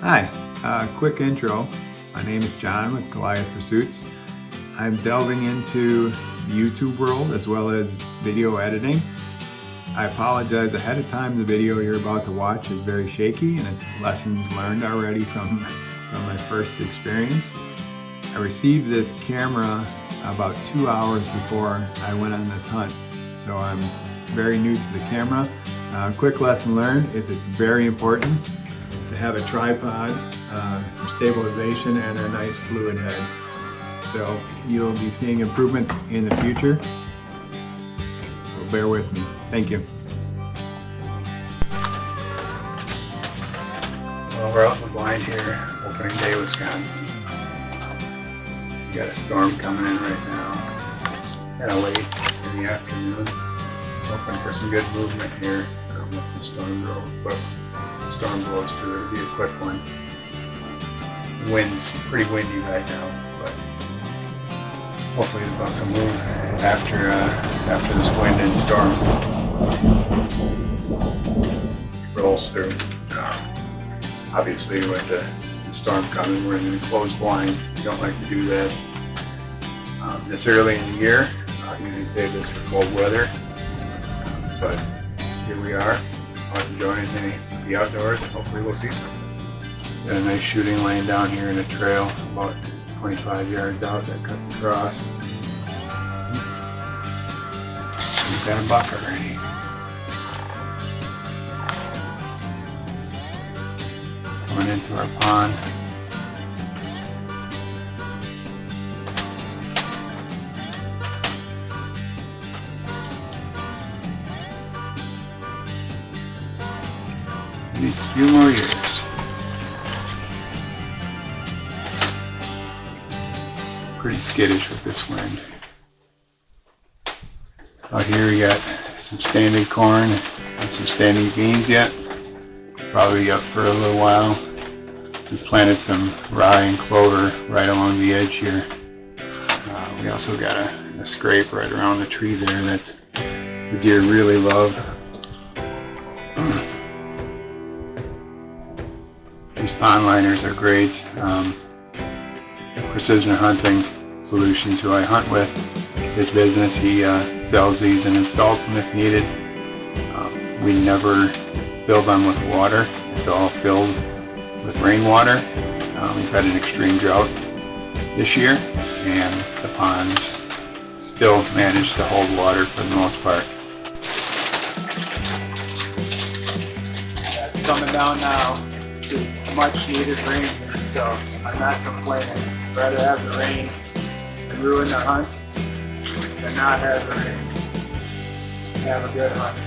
Hi, quick intro. My name is John with Goliath Pursuits. I'm delving into the YouTube world as well as video editing. I apologize ahead of time. The video you're about to watch is very shaky and it's lessons learned already from my first experience. I received this camera about 2 hours before I went on this hunt, so I'm very new to the camera. Quick lesson learned is it's very important to have a tripod, some stabilization, and a nice fluid head. So you'll be seeing improvements in the future, so bear with me. Thank you. Well, we're out in the blind here, opening day, Wisconsin. We got a storm coming in right now. It's kind of late in the afternoon. Hoping for some good movement here once the storm blows. But the storm blows through, it'll be a quick one. The wind's pretty windy right now, but hopefully the bucks will move after this wind and storm rolls through. Obviously, with the storm coming, we're in an enclosed blind. We don't like to do this this early in the year. Usually save this for cold weather, but here we are. I'll enjoy anything to be outdoors, and hopefully we'll see some. Got a nice shooting lane down here in a trail, about 25 yards out that cuts across. We've got a buck already. Coming into our pond. Needs a few more years. Pretty skittish with this wind. Out here we got some standing corn and some standing beans yet. Probably up for a little while. We planted some rye and clover right along the edge here. We also got a scrape right around the tree there that the deer really love. These pond liners are great. Precision Hunting Solutions, who I hunt with, his business, he sells these and installs them if needed. We never fill them with water. It's all filled with rainwater. We've had an extreme drought this year, and the ponds still manage to hold water for the most part. It's coming down now. It's much needed rain, so I'm not complaining. I'd rather have the rain and ruin the hunt than not have the rain and have a good hunt.